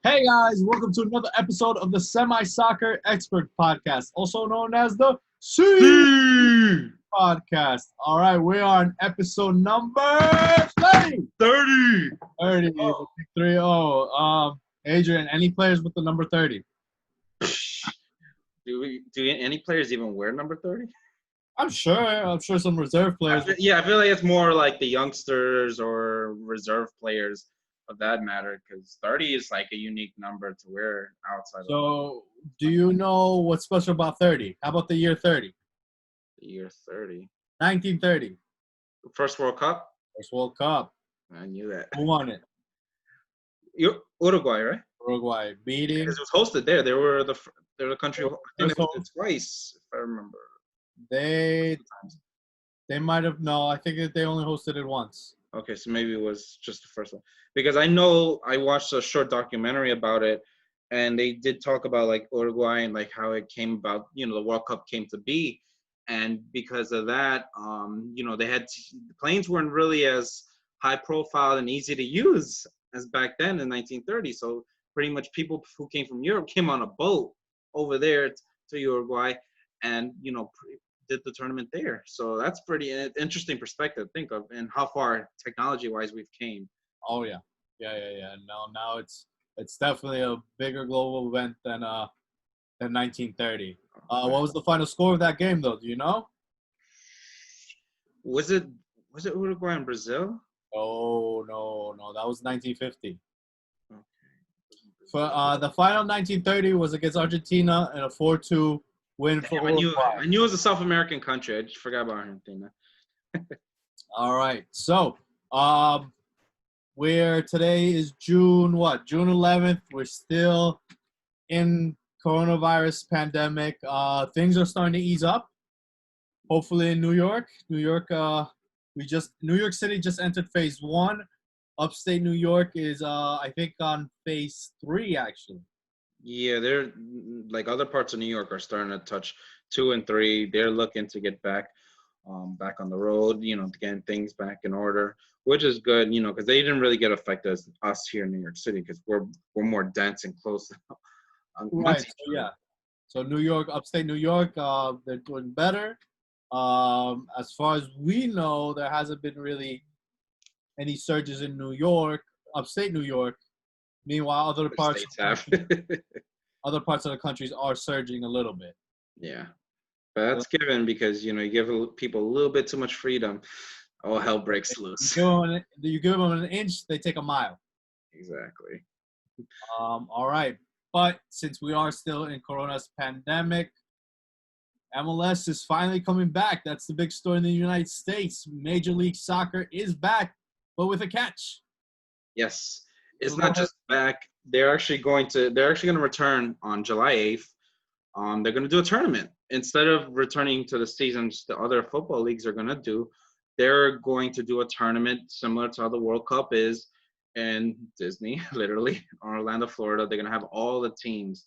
Hey guys, welcome to another episode of the Semi-Soccer Expert Podcast, also known as the C Podcast. All right, we are on episode number 30. 30. 30, oh. 3-0. Adrian, any players with the number 30? Do any players even wear number 30? I'm sure some reserve players. I feel like it's more like the youngsters or reserve players of that matter, because 30 is like a unique number to wear outside. So, do you know what's special about 30? How about the year 30? The year 30. 1930. First World Cup? First World Cup. I knew that. Who won it? Uruguay, right? Uruguay beating. Because it was hosted there. They were the country. I think they hosted twice, if I remember. They might have. No, I think that they only hosted it once. Okay, so maybe it was just the first one. Because I know I watched a short documentary about it, and they did talk about like Uruguay and like how it came about, the World Cup came to be. And because of that, they had the planes weren't really as high profile and easy to use as back then in 1930. So pretty much people who came from Europe came on a boat over there to Uruguay and, did the tournament there. So that's pretty interesting perspective to think of and how far technology-wise we've came. Oh, yeah. Yeah. No, now it's definitely a bigger global event than 1930. What was the final score of that game, though? Do you know? Was it Uruguay and Brazil? Oh, no. That was 1950. Okay. For the final 1930 was against Argentina in a 4-2 win for Uruguay. I knew it was a South American country. I just forgot about Argentina. All right. So, where today is June 11th. We're still in coronavirus pandemic. Things are starting to ease up. Hopefully in New York. New York City just entered phase 1. Upstate New York is I think on phase 3 actually. Yeah, they're like other parts of New York are starting to touch 2 and 3. They're looking to get back on the road, getting things back in order, which is good, because they didn't really get affected as us here in New York City because we're more dense and close. Right. So, yeah. So New York, upstate New York, they're doing better. As far as we know, there hasn't been really any surges in New York, upstate New York. Meanwhile, other parts of the countries are surging a little bit. Yeah, but that's given because you give people a little bit too much freedom. All hell breaks loose. You give them an inch, they take a mile. Exactly. All right, but since we are still in Corona's pandemic, MLS is finally coming back. That's the big story in the United States. Major League Soccer is back, but with a catch. Yes. It's not just back. They're actually going to return on July 8th. They're going to do a tournament. Instead of returning to the seasons the other football leagues are going to do, they're going to do a tournament similar to how the World Cup is in Disney, literally, Orlando, Florida. They're going to have all the teams,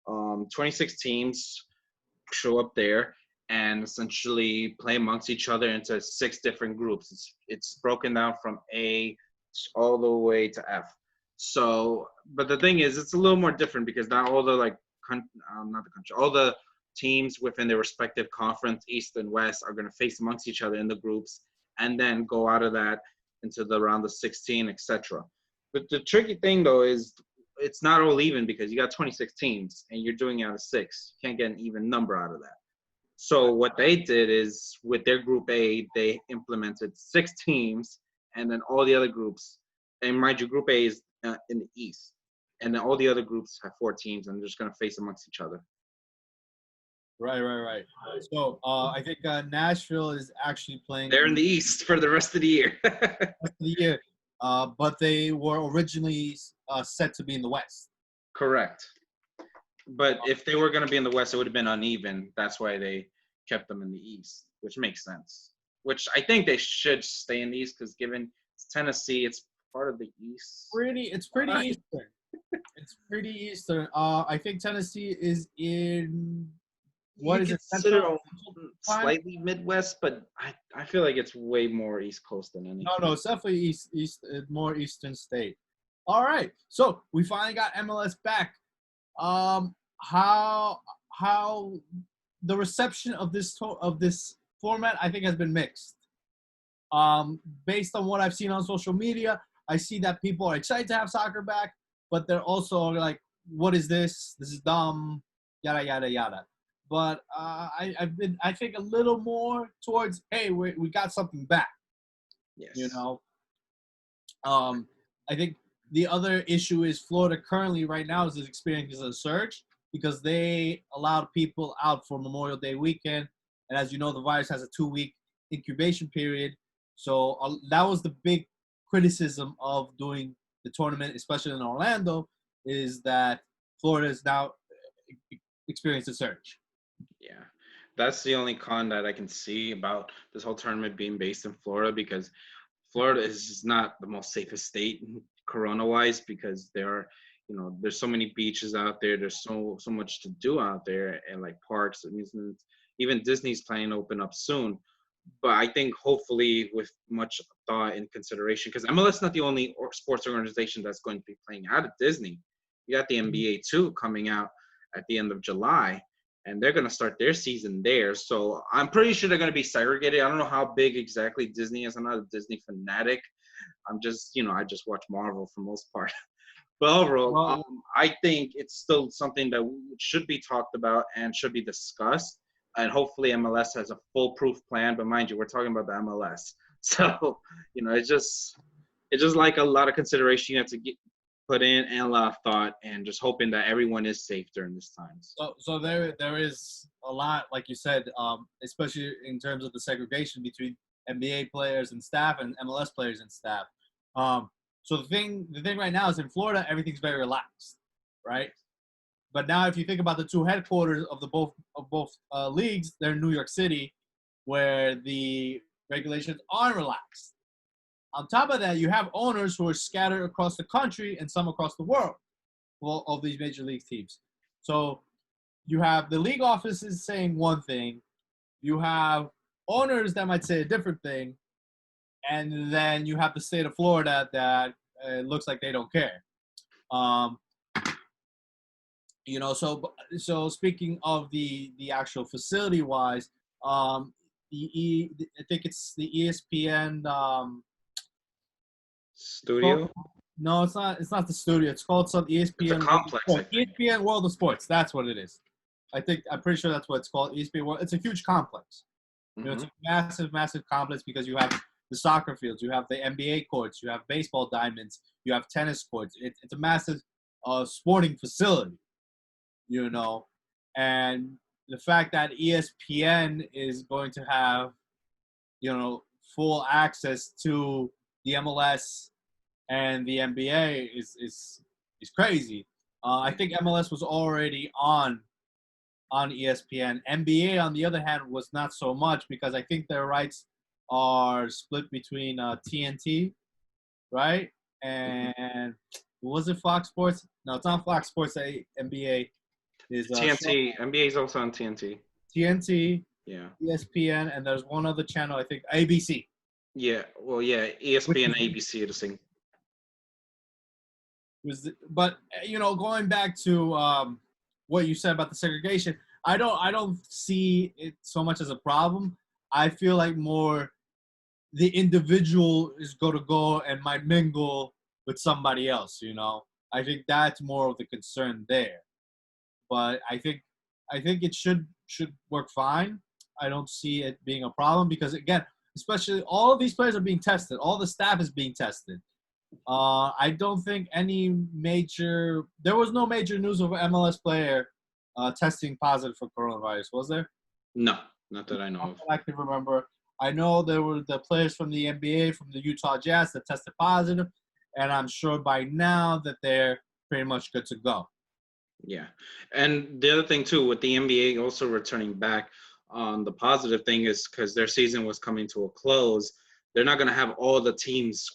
26 teams show up there and essentially play amongst each other into 6 different groups. It's broken down from A all the way to F. So, but the thing is, it's a little more different because now all the all the teams within their respective conference, East and West, are going to face amongst each other in the groups and then go out of that into the round of 16, etc. But the tricky thing, though, is it's not all even because you got 26 teams and you're doing it out of 6. You can't get an even number out of that. So what they did is with their Group A, they implemented 6 teams and then all the other groups. And mind you, Group A is in the East. And then all the other groups have 4 teams, and they're just going to face amongst each other. Right. So I think Nashville is actually playing. They're in the East for the rest of the year. But they were originally set to be in the West. Correct. But if they were going to be in the West, it would have been uneven. That's why they kept them in the East, which makes sense. Which I think they should stay in the East because given it's Tennessee, it's part of the East. It's pretty Eastern. It's pretty Eastern. I think Tennessee is in what is it? Slightly Midwest, but I feel like it's way more East Coast than anything. No, it's definitely East, more Eastern state. All right. So we finally got MLS back. How the reception of this format, I think, has been mixed. Based on what I've seen on social media, I see that people are excited to have soccer back, but they're also like, "What is this? This is dumb." Yada yada yada. But I've been, I think, a little more towards, "Hey, we got something back." You Yes. know, I think the other issue is Florida currently right now is experiencing a surge because they allowed people out for Memorial Day weekend, and as you know, the virus has a 2-week incubation period. So that was the big criticism of doing the tournament, especially in Orlando, is that Florida is now experiencing a surge. Yeah. That's the only con that I can see about this whole tournament being based in Florida, because Florida is just not the most safest state corona wise, because there are, there's so many beaches out there, there's so much to do out there, and like parks, amusements, even Disney's planning to open up soon. But I think hopefully with much thought and consideration, because MLS is not the only sports organization that's going to be playing out of Disney. You got the NBA too coming out at the end of July, and they're going to start their season there. So I'm pretty sure they're going to be segregated. I don't know how big exactly Disney is. I'm not a Disney fanatic. I'm just, I just watch Marvel for most part. But overall, Well, I think it's still something that should be talked about and should be discussed. And hopefully MLS has a foolproof plan. But mind you, we're talking about the MLS. So, it's just like a lot of consideration you have to put in, and a lot of thought, and just hoping that everyone is safe during this time. so there is a lot, like you said, especially in terms of the segregation between NBA players and staff and MLS players and staff. So the thing right now is in Florida, everything's very relaxed, right? But now, if you think about the two headquarters of both leagues, they're in New York City, where the regulations are relaxed. On top of that, you have owners who are scattered across the country and some across the world, well, of these major league teams. So you have the league offices saying one thing, you have owners that might say a different thing, and then you have the state of Florida that looks like they don't care. Um, so speaking of the actual facility wise, I think it's the ESPN. Studio? No, it's not. It's not the studio. It's called some It's a ESPN World of complex, I Sports. think. ESPN World of Sports. That's what it is. I'm pretty sure that's what it's called. ESPN World. It's a huge complex. It's Hmm. a massive, massive complex because you have the soccer fields, you have the NBA courts, you have baseball diamonds, you have tennis courts. It's a massive sporting facility, and the fact that ESPN is going to have, full access to the MLS and the NBA is crazy. I think MLS was already on ESPN. NBA, on the other hand, was not so much because I think their rights are split between TNT, right? And was it Fox Sports? No, it's not Fox Sports. NBA is TNT. NBA is also on TNT. TNT, Yeah. ESPN, and there's one other channel, I think, ABC. Yeah. Well, yeah. Which ESPN is, and ABC are the same. but going back to what you said about the segregation, I don't see it so much as a problem. I feel like more the individual is going to go and might mingle with somebody else. I think that's more of the concern there. But I think it should work fine. I don't see it being a problem because, again, especially all of these players are being tested. All the staff is being tested. I don't think there was no major news of an MLS player testing positive for coronavirus, was there? No, not that I know Not of. that I can remember. I know there were the players from the NBA, from the Utah Jazz that tested positive, and I'm sure by now that they're pretty much good to go. Yeah. And the other thing too, with the NBA also returning back, the positive thing is because their season was coming to a close, they're not going to have all the teams,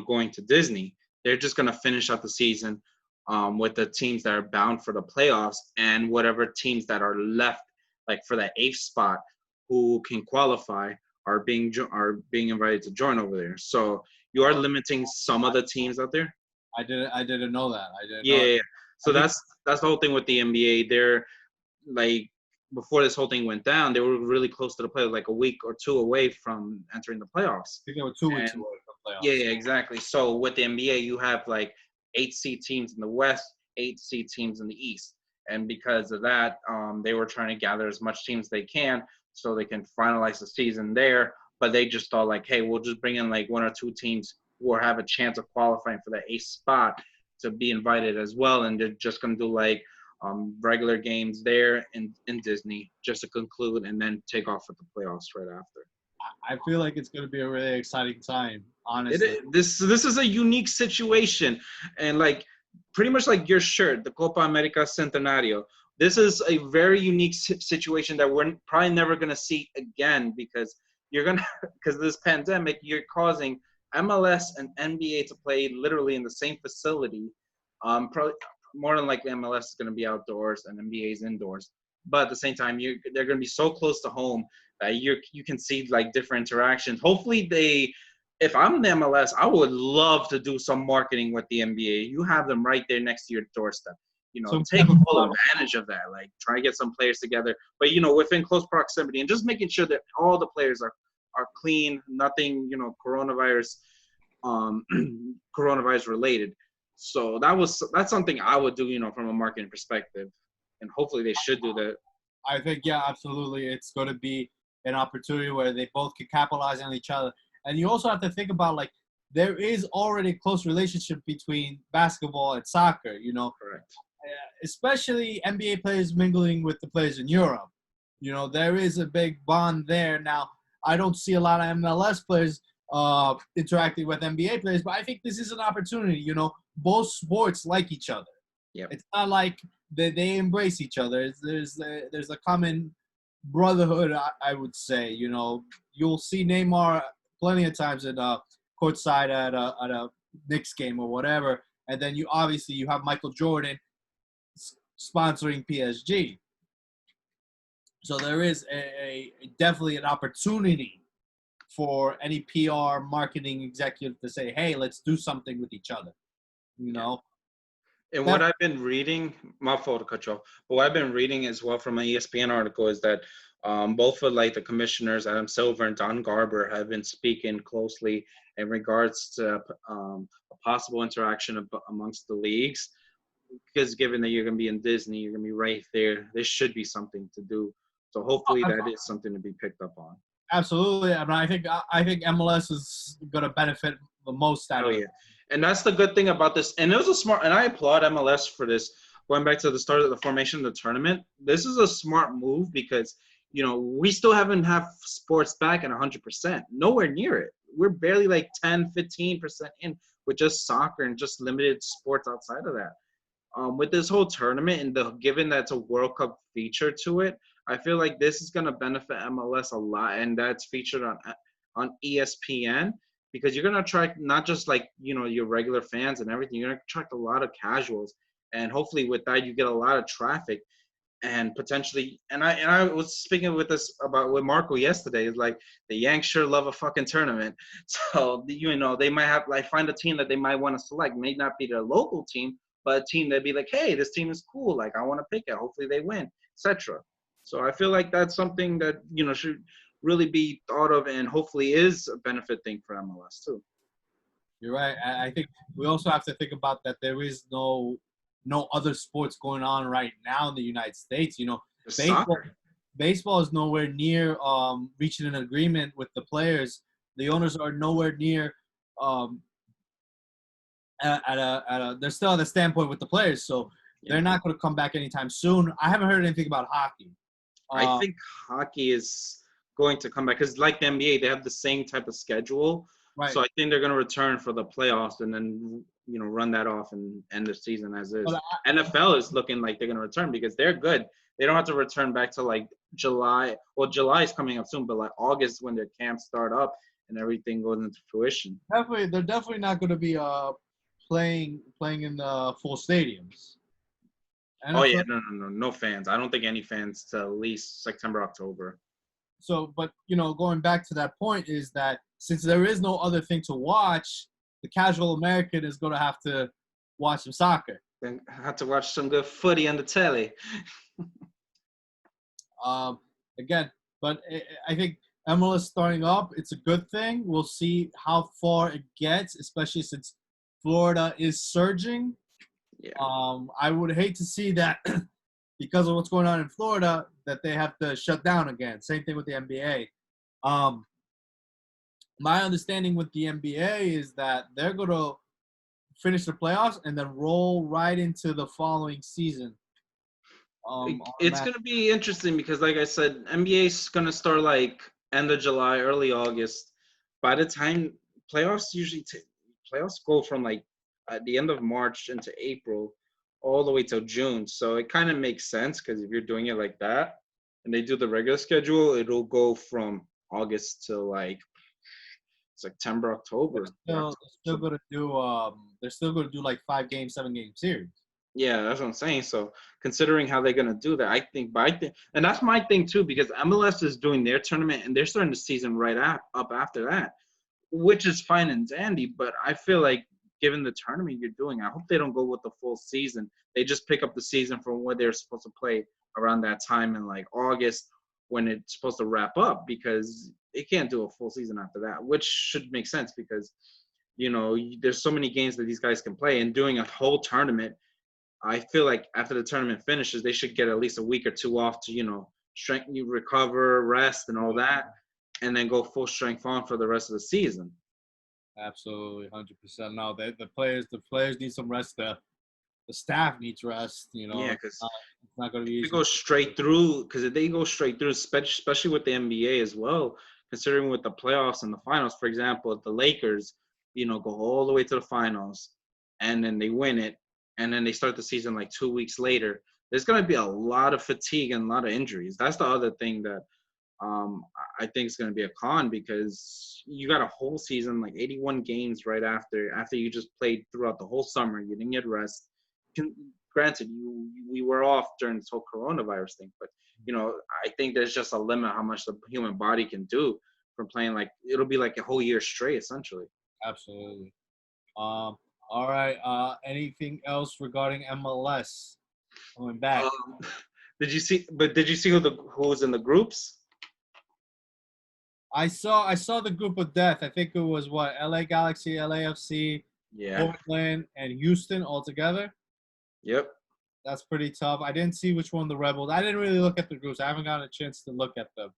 going to Disney. They're just going to finish out the season with the teams that are bound for the playoffs, and whatever teams that are left, like for that eighth spot, who can qualify are being invited to join over there. So you are limiting some of the teams out there. I didn't know that. I didn't Yeah, know. yeah. So I think that's the whole thing with the NBA. They're like before this whole thing went down, they were really close to the playoffs, like a week or two away from entering the playoffs. they were 2 weeks And away from yeah, playoffs. yeah, exactly. So with the NBA, you have like 8 seed teams in the West, 8 seed teams in the East, and because of that, they were trying to gather as much teams they can so they can finalize the season there. But they just thought like, hey, we'll just bring in like 1 or 2 teams who have a chance of qualifying for the eighth spot to be invited as well, and they're just gonna do like regular games there in Disney just to conclude, and then take off with the playoffs right after. I feel like it's going to be a really exciting time, It honestly. is, this is a unique situation, and like pretty much like your shirt, the Copa America Centenario. This is a very unique situation that we're probably never gonna see again because you're gonna because of this pandemic, you're causing MLS and NBA to play literally in the same facility. Probably more than likely MLS is gonna be outdoors and NBA is indoors. But at the same time, they're gonna be so close to home that you can see like different interactions. Hopefully they if I'm the MLS, I would love to do some marketing with the NBA. You have them right there next to your doorstep. So Take full advantage of that. Like try to get some players together, but within close proximity, and just making sure that all the players are clean, nothing coronavirus coronavirus related. So that's something I would do, from a marketing perspective, and hopefully they should do that. I think, yeah, absolutely. It's going to be an opportunity where they both can capitalize on each other. And you also have to think about, like, there is already a close relationship between basketball and soccer, Correct. especially NBA players mingling with the players in Europe. There is a big bond there. Now, I don't see a lot of MLS players interacting with NBA players, but I think this is an opportunity. Both sports like each other. Yep. It's not like they embrace each other. There's a common brotherhood, I would say. You'll see Neymar plenty of times at courtside at a Knicks game or whatever, and then you have Michael Jordan sponsoring PSG. So there is a definitely an opportunity for any PR marketing executive to say, "Hey, let's do something with each other." You know. And That, what I've been reading, my fault to cut you off, but what I've been reading as well from an ESPN article is that both of like the commissioners, Adam Silver and Don Garber, have been speaking closely in regards to a possible interaction amongst the leagues. Because given that you're going to be in Disney, you're going to be right there. This should be something to do. So hopefully that is something to be picked up on. Absolutely. I mean, I think MLS is going to benefit the most out of it. And that's the good thing about this. And it was a smart, and I applaud MLS for this. Going back to the start of the formation of the tournament, this is a smart move because, we still haven't have sports back at 100%. Nowhere near it. We're barely like 10, 15% in with just soccer and just limited sports outside of that. With this whole tournament and given that it's a World Cup feature to it, I feel like this is going to benefit MLS a lot, and that's featured on ESPN because you're going to attract not just like your regular fans and everything. You're going to attract a lot of casuals, and hopefully with that you get a lot of traffic and potentially. And I was speaking with Marco yesterday. It's like the Yanks sure love a fucking tournament, so they might have like find a team that they might want to select. May not be their local team, but a team that'd be like, hey, this team is cool. Like, I want to pick it. Hopefully they win, etc. So I feel like that's something that, should really be thought of and hopefully is a benefit thing for MLS too. You're right. I think we also have to think about that there is no other sports going on right now in the United States. Baseball is nowhere near reaching an agreement with the players. The owners are nowhere near they're still at a standpoint with the players, so they're not going to come back anytime soon. I haven't heard anything about hockey. I think hockey is going to come back because, like the NBA, they have the same type of schedule. Right. So I think they're going to return for the playoffs and then run that off and end the season as is. NFL is looking like they're going to return because they're good. They don't have to return back to like July. Well, July is coming up soon, but like August when their camps start up and everything goes into fruition. They're definitely not going to be playing in the full stadiums. No fans. I don't think any fans till at least September, October. So, but going back to that point is that since there is no other thing to watch, the casual American is going to have to watch some soccer. Then I had to watch some good footy on the telly. Again, but I think MLS starting up, it's a good thing. We'll see how far it gets, especially since Florida is surging. Yeah. I would hate to see that because of what's going on in Florida that they have to shut down again. Same thing with the NBA. My understanding with the NBA is that they're going to finish the playoffs and then roll right into the following season. It's going to be interesting because, like I said, NBA is going to start like end of July, early August. By the time playoffs playoffs go from like at the end of March into April all the way till June. So it kind of makes sense because if you're doing it like that and they do the regular schedule, it'll go from August to like September, October. They're still going to do like 5-game, 7-game series. Yeah, that's what I'm saying. So considering how they're gonna do that, I think, and that's my thing too, because MLS is doing their tournament and they're starting the season up after that, which is fine and dandy. But I feel like given the tournament you're doing, I hope they don't go with the full season. They just pick up the season from where they're supposed to play around that time in like August when it's supposed to wrap up, because they can't do a full season after that, which should make sense because, there's so many games that these guys can play, and doing a whole tournament, I feel like after the tournament finishes, they should get at least a week or two off to, strengthen, recover, rest, and all that, and then go full strength on for the rest of the season. Absolutely, 100%. No, the players need some rest. The staff needs rest. Yeah, because it's not going to be easy. They go straight through, because if they go straight through, especially with the NBA as well, considering with the playoffs and the finals. For example, the Lakers, go all the way to the finals, and then they win it. And then they start the season like 2 weeks later. There's going to be a lot of fatigue and a lot of injuries. That's the other thing that I think is going to be a con, because you got a whole season, like 81 games right after you just played throughout the whole summer. You didn't get rest. Granted, we were off during this whole coronavirus thing, but, I think there's just a limit how much the human body can do from playing. Like, it'll be like a whole year straight, essentially. Absolutely. All right. Anything else regarding MLS? Going back. Did you see who was in the groups? I saw the group of death. I think it was LA Galaxy, LAFC, Portland, and Houston all together. Yep. That's pretty tough. I didn't see which one the Rebels. I didn't really look at the groups. I haven't gotten a chance to look at them.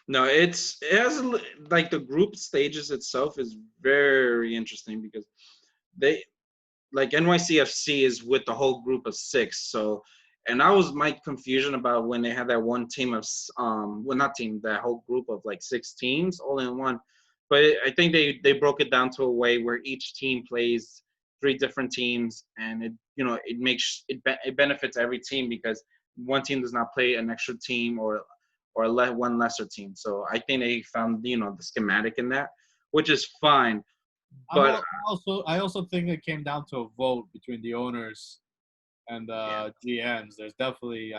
No, it has like the group stages itself is very interesting because they like NYCFC is with the whole group of 6. So, and that was my confusion about when they had that one team of that whole group of like 6 teams all in one. But I think they broke it down to a way where each team plays 3 different teams, and it benefits every team because one team does not play an extra team or one lesser team. So I think they found the schematic in that, which is fine. But I also think it came down to a vote between the owners and the GMs. There's definitely,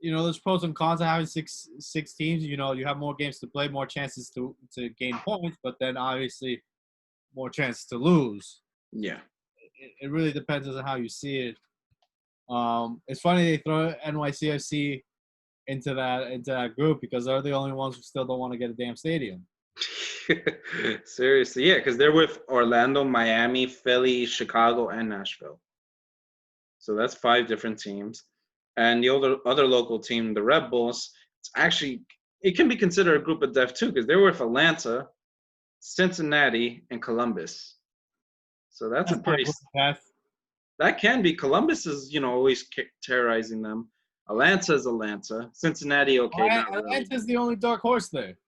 there's pros and cons of having six teams. You have more games to play, more chances to gain points, but then obviously more chances to lose. Yeah. It really depends on how you see it. It's funny they throw NYCFC into that group because they're the only ones who still don't want to get a damn stadium. Seriously, yeah, because they're with Orlando, Miami, Philly, Chicago, and Nashville. So that's 5 different teams. And the other local team, the Red Bulls, it can be considered a group of death too, because they're with Atlanta, Cincinnati, and Columbus. So that's a pretty death. That can be. Columbus is, always terrorizing them. Atlanta is Atlanta. Cincinnati, okay. Atlanta is the only dark horse there.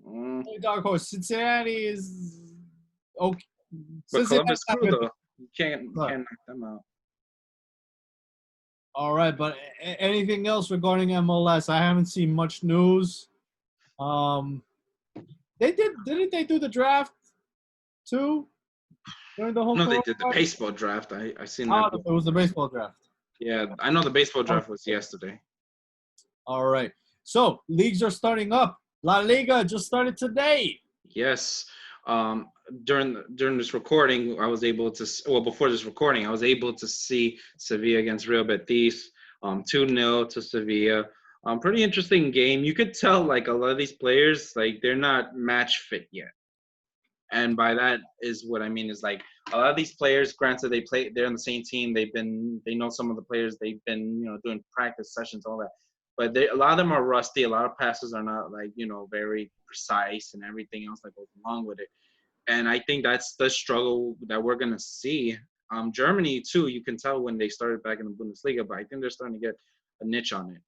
Only dark horse. Cincinnati is okay. But Columbus Crew, though, you can't knock them out. All right, but anything else regarding MLS? I haven't seen much news. Didn't they do the draft too during the whole? No, they did the baseball draft. I seen that. It was the baseball draft. Yeah, I know the baseball draft was yesterday. All right, so leagues are starting up. La Liga just started today. Yes. during this recording, I was able to before this recording, I was able to see Sevilla against Real Betis, 2-0 to Sevilla. Pretty interesting game. You could tell like a lot of these players like they're not match fit yet. And by that is what I mean is like a lot of these players, granted they're on the same team, they know some of the players, they've been, doing practice sessions, all that. But a lot of them are rusty. A lot of passes are not like, very precise and everything else that goes along with it. And I think that's the struggle that we're gonna see. Germany too, you can tell when they started back in the Bundesliga, but I think they're starting to get a niche on it.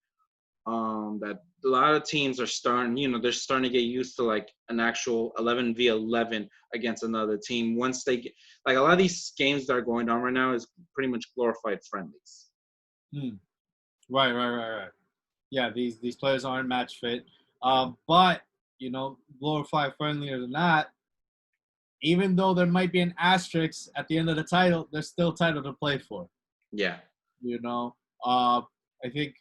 That a lot of teams are starting, they're starting to get used to like an actual 11v11 against another team. Once they get, like a lot of these games that are going on right now is pretty much glorified friendlies. Right. Yeah, these players aren't match fit. But glorified friendly or not, even though there might be an asterisk at the end of the title, there's still title to play for. Yeah. I think,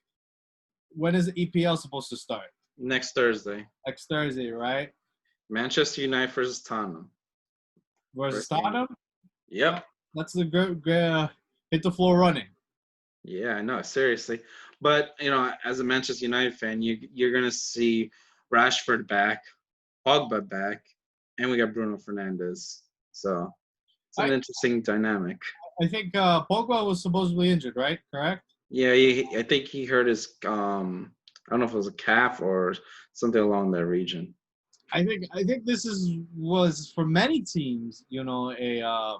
when is the EPL supposed to start? Next Thursday. Next Thursday, right? Manchester United versus Tottenham. Versus Tottenham? Yep. That's the great hit the floor running. Yeah, I know, seriously. But, as a Manchester United fan, you're going to see Rashford back, Pogba back, and we got Bruno Fernandes. So it's an interesting dynamic. I think Pogba was supposedly injured, right? Correct? Yeah, I think he hurt his, I don't know if it was a calf or something along that region. I think this was for many teams, a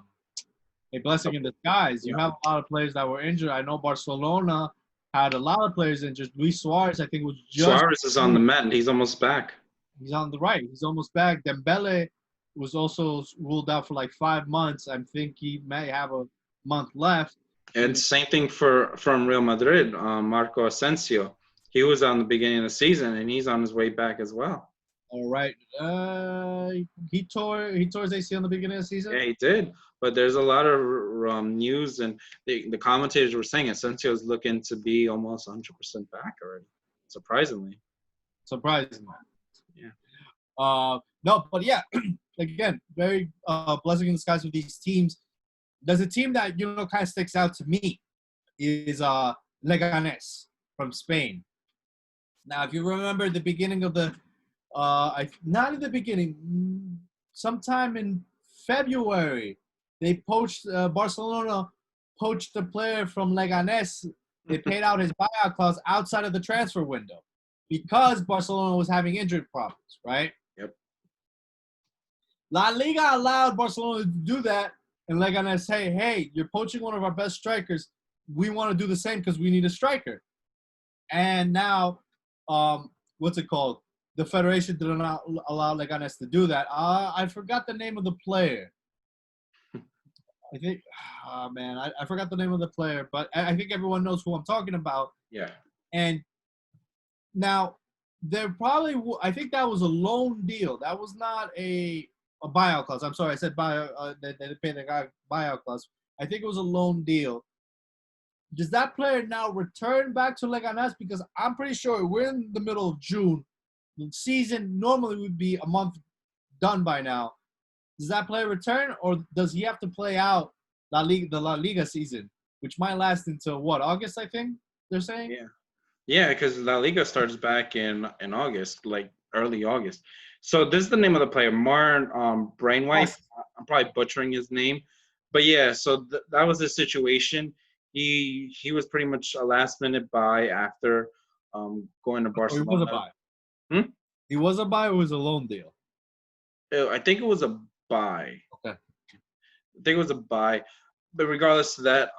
blessing in disguise. You have a lot of players that were injured. I know Barcelona had a lot of players injured. Luis Suarez, I think, was just Suarez is on the mend. He's almost back. He's on the right. He's almost back. Dembele was also ruled out for like 5 months. I think he may have a month left. And same thing from Real Madrid, Marco Asensio. He was on the beginning of the season, and he's on his way back as well. All right. He tore his ACL in the beginning of the season? Yeah, he did. But there's a lot of news, and the commentators were saying Asensio is looking to be almost 100% back already, surprisingly. Yeah. No, but yeah, again, very blessing in disguise with these teams. There's a team that kind of sticks out to me is Leganes from Spain. Now, if you remember the beginning of the, not at the beginning, sometime in February, they Barcelona poached a player from Leganes. They paid out his buyout clause outside of the transfer window because Barcelona was having injury problems, right? Yep. La Liga allowed Barcelona to do that, and Leganes say, hey, you're poaching one of our best strikers. We want to do the same because we need a striker. And now, what's it called? The federation did not allow Leganes to do that. I forgot the name of the player. I think, I forgot the name of the player, but I think everyone knows who I'm talking about. Yeah. And now, I think that was a loan deal. That was not a buyout clause. I'm sorry, I said they paid the guy buyout clause. I think it was a loan deal. Does that player now return back to Leganes? Because I'm pretty sure we're in the middle of June. The season normally would be a month done by now. Does that player return, or does he have to play out the La Liga season, which might last until what, August? I think they're saying. Yeah, because La Liga starts back in August, like early August. So this is the name of the player, Martin Brainwife. I'm probably butchering his name, but yeah. So that was the situation. He was pretty much a last minute buy after going to Barcelona. He was a buy. He was a buy, or was a loan deal? I think it was a buy. Okay. I think it was a buy, but regardless of that,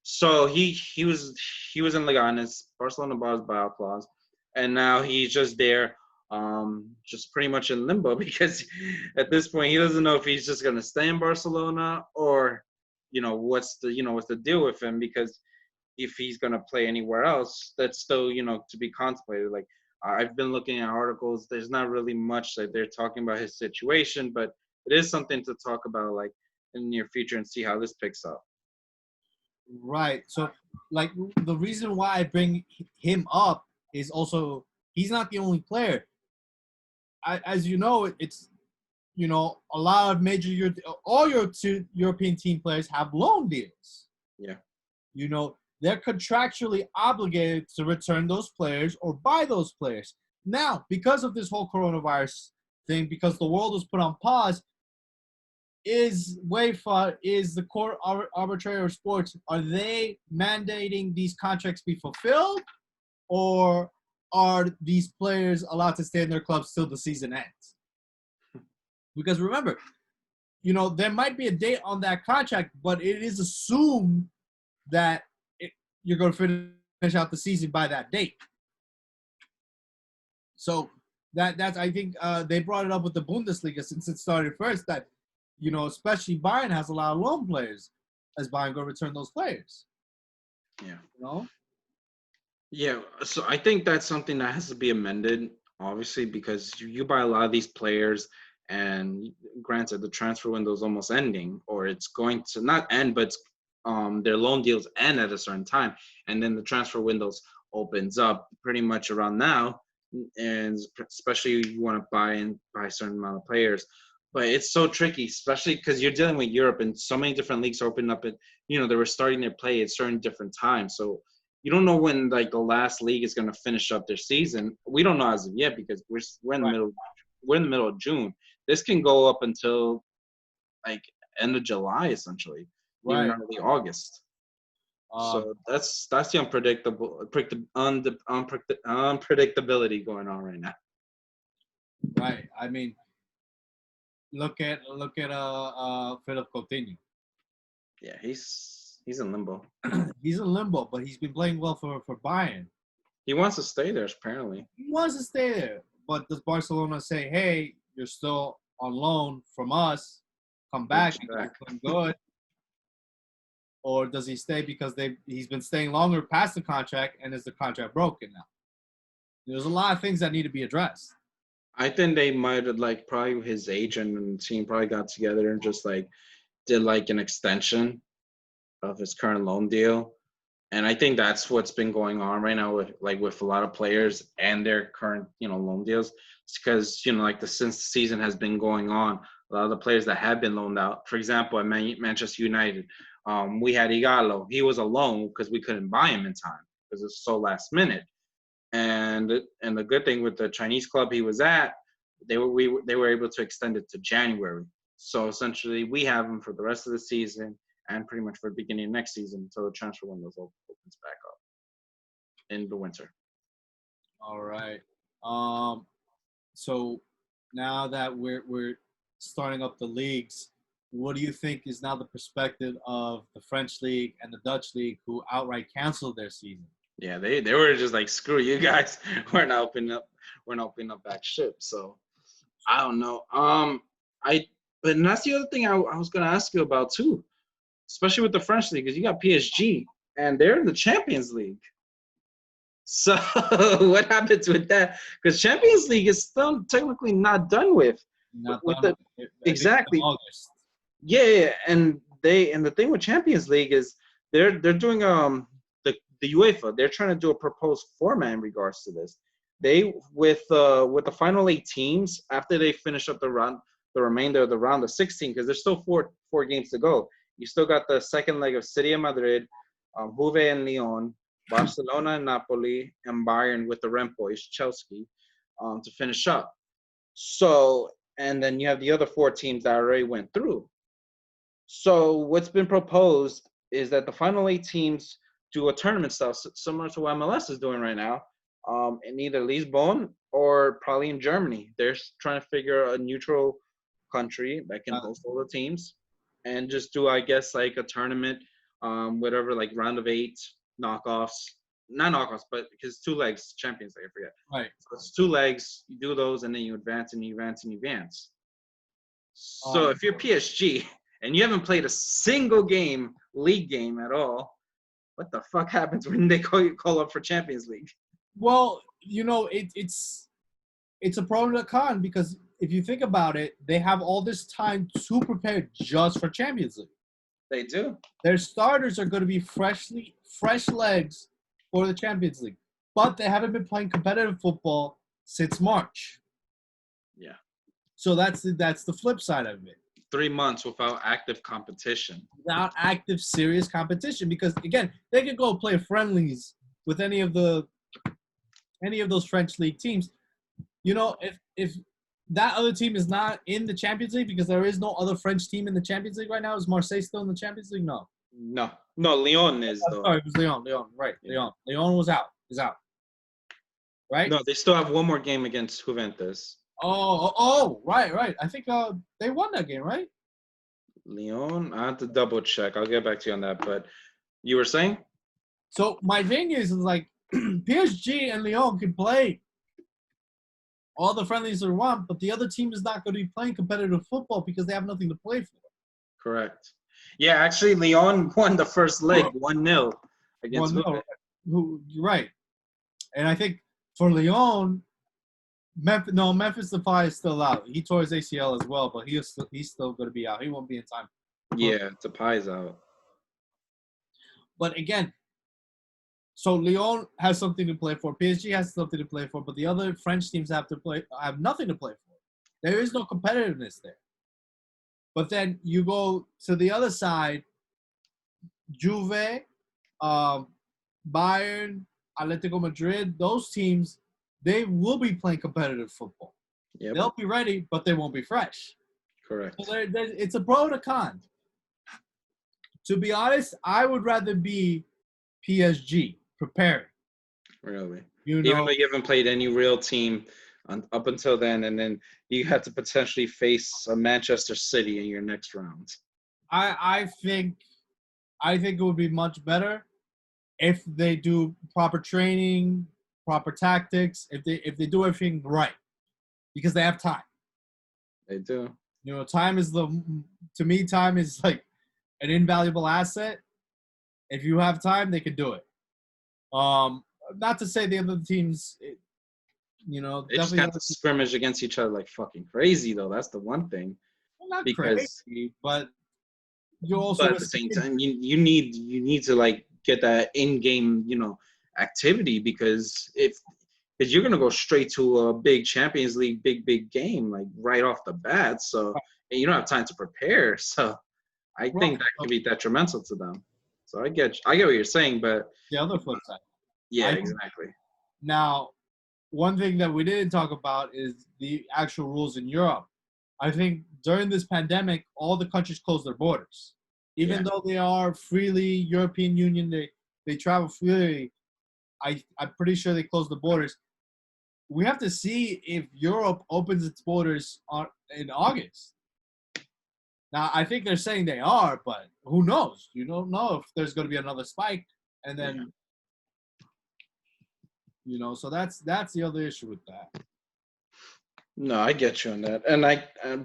so he was in Leganes. Barcelona bought his buyout clause, and now he's just there, just pretty much in limbo because at this point he doesn't know if he's just gonna stay in Barcelona or, what's the deal with him, because if he's gonna play anywhere else, that's still to be contemplated. Like I've been looking at articles. There's not really much that they're talking about his situation, but it is something to talk about like in the near future and see how this picks up. Right. So, like, the reason why I bring him up is also he's not the only player. As you know, it's a lot of all your two European team players have loan deals. Yeah. They're contractually obligated to return those players or buy those players. Now, because of this whole coronavirus thing, because the world was put on pause, is UEFA, is the court arbitrator of sports, are they mandating these contracts be fulfilled, or are these players allowed to stay in their clubs till the season ends? Because remember, there might be a date on that contract, but it is assumed that you're going to finish out the season by that date. So that's I think they brought it up with the Bundesliga since it started first, that especially Bayern has a lot of loan players, as Bayern going to return those players. Yeah. Yeah, so I think that's something that has to be amended, obviously, because you buy a lot of these players, and granted, the transfer window is almost ending, or it's going to not end, but their loan deals end at a certain time, and then the transfer windows opens up pretty much around now, and especially if you want to buy a certain amount of players. But it's so tricky, especially because you're dealing with Europe, and so many different leagues open up, and they were starting their play at certain different times. So you don't know when the last league is going to finish up their season. We don't know as of yet, because we're in the middle. We're in the middle of June. This can go up until end of July, essentially, even early August. So that's the unpredictability going on right now. Right. I mean, look at Philip Coutinho. Yeah, he's in limbo. He's in limbo, but he's been playing well for Bayern. He wants to stay there, apparently. He wants to stay there, but does Barcelona say, "Hey, you're still on loan from us. Come back, you're doing good"? Or does he stay because he's been staying longer past the contract, and is the contract broken now? There's a lot of things that need to be addressed. I think they might have probably his agent and team probably got together and just did an extension of his current loan deal. And I think that's what's been going on right now with a lot of players and their current, loan deals. It's because, since the season has been going on, a lot of the players that have been loaned out, for example, at Manchester United, we had Igalo. He was a loan because we couldn't buy him in time because it's so last minute. And the good thing with the Chinese club he was at, they were able to extend it to January. So essentially, we have him for the rest of the season, and pretty much for the beginning of next season until the transfer window opens back up in the winter. All right. So now that we're starting up the leagues, what do you think is now the perspective of the French league and the Dutch league, who outright canceled their season? Yeah, they were just screw you guys. We're not opening up back ship. So I don't know. But that's the other thing I was gonna ask you about too, especially with the French league, because you got PSG and they're in the Champions League. So what happens with that? Because Champions League is still technically not done with. Exactly. Yeah, and the thing with Champions League is they're doing the UEFA, they're trying to do a proposed format in regards to this. They with the final 8 teams, after they finish up the remainder of the round of 16, because there's still four games to go. You still got the second leg of City of Madrid, Juve and Lyon, Barcelona and Napoli, and Bayern with the Rempoys, Chelsea, to finish up. So, and then you have the other 4 teams that already went through. So what's been proposed is that the final 8 teams do a tournament style similar to what MLS is doing right now, in either Lisbon or probably in Germany. They're trying to figure a neutral country that can host all the teams and just do, I guess, a tournament, whatever, round of 8, knockoffs. Not knockoffs, but because 2 legs, Champions League, I forget. Right. So it's 2 legs, you do those, and then you advance and you advance and you advance. So if you're PSG and you haven't played a single league game at all, what the fuck happens when they call up for Champions League? Well, it's a pro and a con, because if you think about it, they have all this time to prepare just for Champions League. They do. Their starters are going to be fresh legs for the Champions League, but they haven't been playing competitive football since March. Yeah. So that's the flip side of it. 3 months without active competition. Without active, serious competition, because again, they could go play friendlies with any of those French league teams. You know, if that other team is not in the Champions League, because there is no other French team in the Champions League right now. Is Marseille still in the Champions League? No. No, Lyon is though. Sorry, it was Lyon, right? Yeah. Lyon was out. Is out. Right? No, they still have one more game against Juventus. Right. I think they won that game, right? Lyon, I have to double check. I'll get back to you on that. But you were saying? So my thing is like PSG and Lyon can play all the friendlies they want, but the other team is not going to be playing competitive football because they have nothing to play for. Correct. Yeah, actually, Lyon won the first leg 1-0 against Juventus. Right. And I think for Lyon, Memphis Depay is still out. He tore his ACL as well, but he's still going to be out. He won't be in time. Yeah, Depay's out. But again, so Lyon has something to play for. PSG has something to play for, but the other French teams have nothing to play for. There is no competitiveness there. But then you go to the other side, Juve, Bayern, Atletico Madrid, those teams, they will be playing competitive football. Yep. They'll be ready, but they won't be fresh. Correct. So it's a pro and a con. To be honest, I would rather be PSG preparing. Really? Even though you haven't played any real team up until then, and then you have to potentially face a Manchester City in your next round. I think it would be much better if they do proper training, proper tactics, if they do everything right, because they have time. They do. You know, time is like an invaluable asset. If you have time, they can do it. Not to say the other teams, they just have to scrimmage against each other like fucking crazy, though. That's the one thing. Well, not crazy, but you also. But at the same time, you need to like get that in-game, activity, because if you're gonna go straight to a big Champions League, big game like right off the bat, so and you don't have time to prepare. So I think that could be detrimental to them. So I get what you're saying, but the other flip side. Yeah, exactly. Now, one thing that we didn't talk about is the actual rules in Europe. I think during this pandemic, all the countries closed their borders. Even though they are freely European Union, they travel freely, I'm pretty sure they closed the borders. We have to see if Europe opens its borders in August. Now, I think they're saying they are, but who knows? You don't know if there's going to be another spike, and then, so that's the other issue with that. No, I get you on that,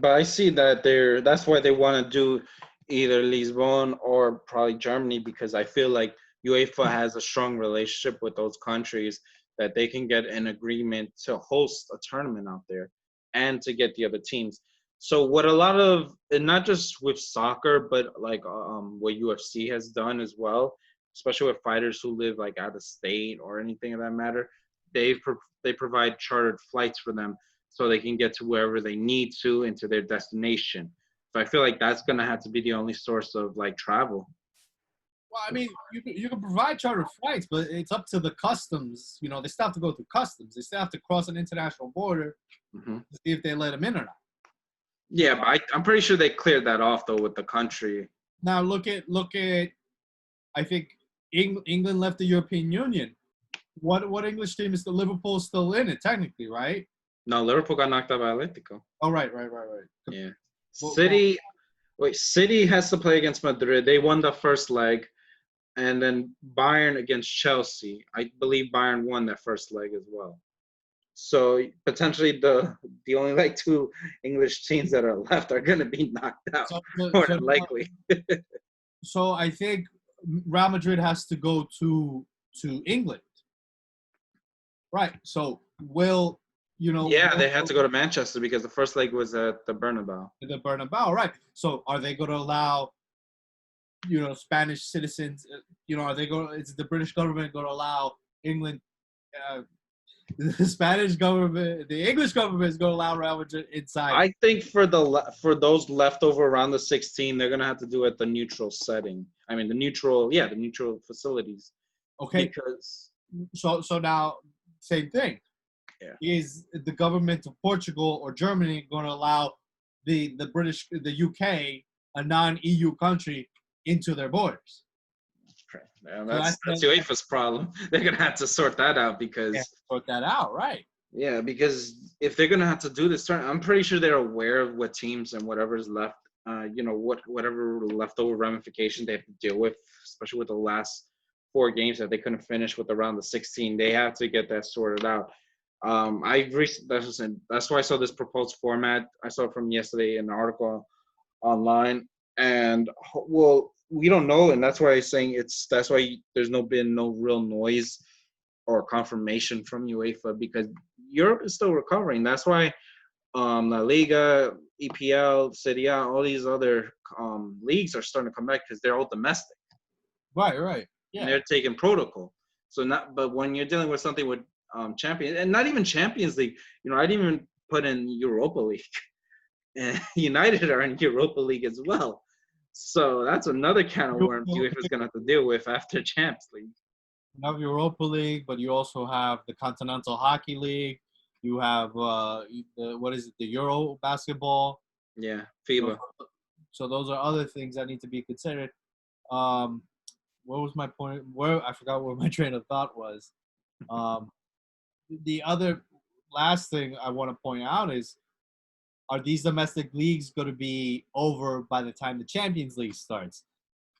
but I see that that's why they want to do either Lisbon or probably Germany, because I feel like UEFA has a strong relationship with those countries that they can get an agreement to host a tournament out there and to get the other teams. So what a lot of, and not just with soccer, but like what UFC has done as well, especially with fighters who live like out of state or anything of that matter, they provide chartered flights for them so they can get to wherever they need to into their destination. So I feel like that's going to have to be the only source of like travel. Well, I mean, you can provide chartered flights, but it's up to the customs. They still have to go through customs. They still have to cross an international border to see if they let them in or not. Yeah, but I'm pretty sure they cleared that off, though, with the country. Now, look at I think England left the European Union. What English team is the Liverpool still in it, technically, right? No, Liverpool got knocked out by Atletico. Oh, right. Yeah. City has to play against Madrid. They won the first leg. And then Bayern against Chelsea. I believe Bayern won that first leg as well. So potentially the only like two English teams that are left are going to be knocked out, more than likely. So I think Real Madrid has to go to England, right? So Yeah, they had to go to Manchester because the first leg was at the Bernabeu. The Bernabeu, right? So are they going to allow, Spanish citizens? Is the British government going to allow England? the Spanish government, the English government is going to allow Real Madrid inside. I think for those leftover around the 16, they're gonna have to do it the neutral setting. I mean, the neutral facilities. Okay, Because so now same thing. Yeah. Is the government of Portugal or Germany going to allow the UK, a non-EU country, into their borders? that's UEFA's problem. They're gonna have to sort that out because sort that out, right? Yeah, because if they're gonna have to do this turn, I'm pretty sure they're aware of what teams and whatever's left. Whatever leftover ramifications they have to deal with, especially with the last 4 games that they couldn't finish with around the 16. They have to get that sorted out. That's why I saw this proposed format. I saw it from yesterday in an article online, and well, we don't know, and that's why I'm saying that's why there's been no real noise or confirmation from UEFA because Europe is still recovering. That's why La Liga, EPL, Serie A, all these other leagues are starting to come back because they're all domestic. Right. Yeah. And they're taking protocol. But when you're dealing with something with Champions, and not even Champions League, I didn't even put in Europa League. And United are in Europa League as well. So that's another can of worms UEFA is going to have to deal with after Champions League. You have Europa League, but you also have the Continental Hockey League. You have the Euro basketball. Yeah, FIBA. So those are other things that need to be considered. What was my point? I forgot where my train of thought was. The other last thing I want to point out is, are these domestic leagues going to be over by the time the Champions League starts?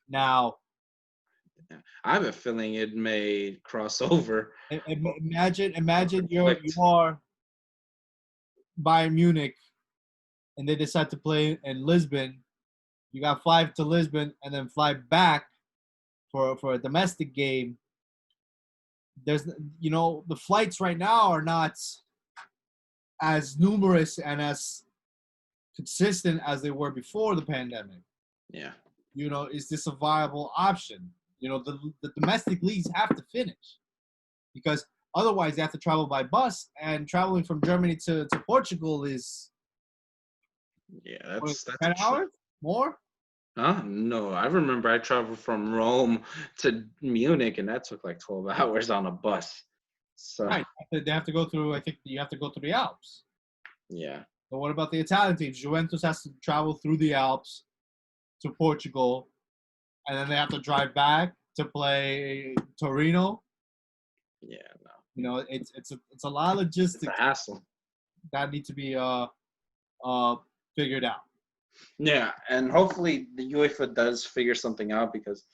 Now, I have a feeling it may cross over. Imagine you are Bayern Munich, and they decide to play in Lisbon. You got fly to Lisbon and then fly back for a domestic game. There's the flights right now are not as numerous and as consistent as they were before the pandemic. Yeah. Is this a viable option? The domestic leagues have to finish because otherwise they have to travel by bus, and traveling from Germany to Portugal is 10 hours more. Huh? No, I remember I traveled from Rome to Munich, and that took like 12 hours on a bus. So right, they have to go through. I think you have to go through the Alps. Yeah. But what about the Italian teams? Juventus has to travel through the Alps to Portugal, and then they have to drive back to play Torino. Yeah, no. It's a lot of logistics. It's a hassle that need to be figured out. Yeah, and hopefully the UEFA does figure something out because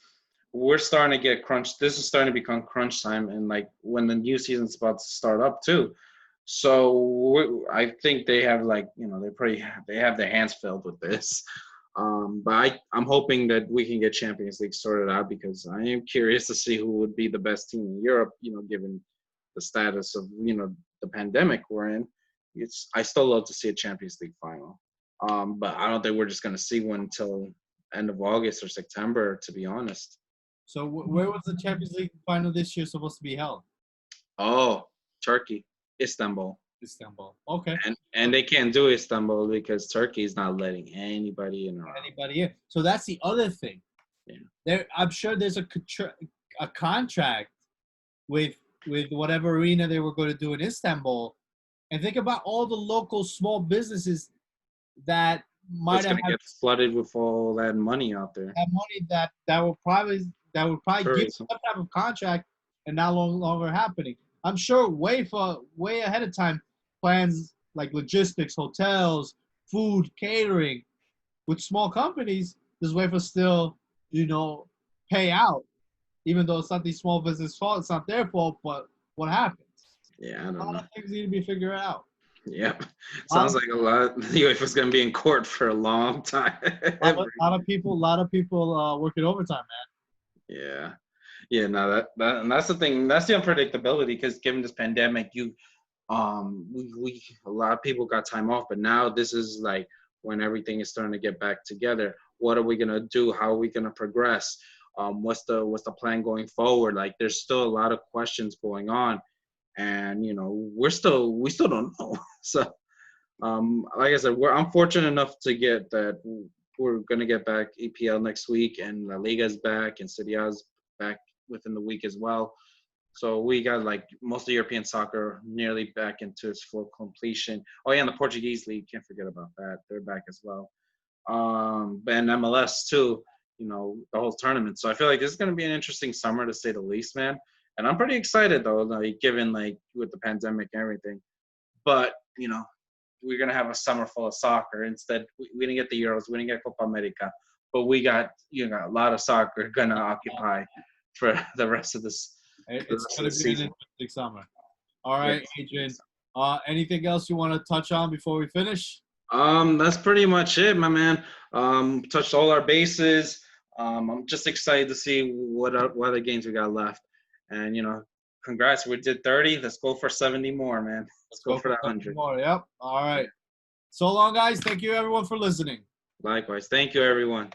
we're starting to get crunched. This is starting to become crunch time, and like when the new season's about to start up too. So I think they have they have their hands filled with this. But I'm hoping that we can get Champions League sorted out because I am curious to see who would be the best team in Europe, given the status of, the pandemic we're in. I still love to see a Champions League final. But I don't think we're just going to see one until end of August or September, to be honest. So where was the Champions League final this year supposed to be held? Oh, Turkey, Istanbul. Okay. And they can't do Istanbul because Turkey is not letting anybody in. So that's the other thing. Yeah. I'm sure there's a contract with whatever arena they were going to do in Istanbul, and think about all the local small businesses that might have get flooded with all that money out there. That money that would probably give some type of contract and now no longer happening. I'm sure UEFA way ahead of time plans like logistics, hotels, food, catering. With small companies, does UEFA still, pay out? Even though it's not these small business' fault, it's not their fault, but what happens? Yeah, I don't know. A lot of things need to be figured out. Yep. Sounds like a lot. The UEFA's going to be in court for a long time. A lot of people working overtime, man. Yeah. Yeah, no, and that's the thing. That's the unpredictability because given this pandemic, a lot of people got time off, but now this is like when everything is starting to get back together. What are we gonna do? How are we gonna progress? What's the plan going forward? Like, there's still a lot of questions going on, and we still don't know. So, like I said, I'm fortunate enough to get that we're gonna get back EPL next week, and La Liga's back, and Serie A's back within the week as well. So we got like most of European soccer nearly back into its full completion. Oh yeah, and the Portuguese league, can't forget about that. They're back as well. And MLS too, the whole tournament. So I feel like this is gonna be an interesting summer to say the least, man. And I'm pretty excited though, like given like with the pandemic and everything. But, we're gonna have a summer full of soccer. Instead, we didn't get the Euros, we didn't get Copa America, but we got a lot of soccer gonna occupy for the rest of this. It's going to be an interesting summer. All right, Adrian. Anything else you want to touch on before we finish? That's pretty much it, my man. Touched all our bases. I'm just excited to see what other games we got left. And congrats, we did 30. Let's go for 70 more, man. Let's go for that 100 more. Yep. All right. So long, guys. Thank you, everyone, for listening. Likewise. Thank you, everyone.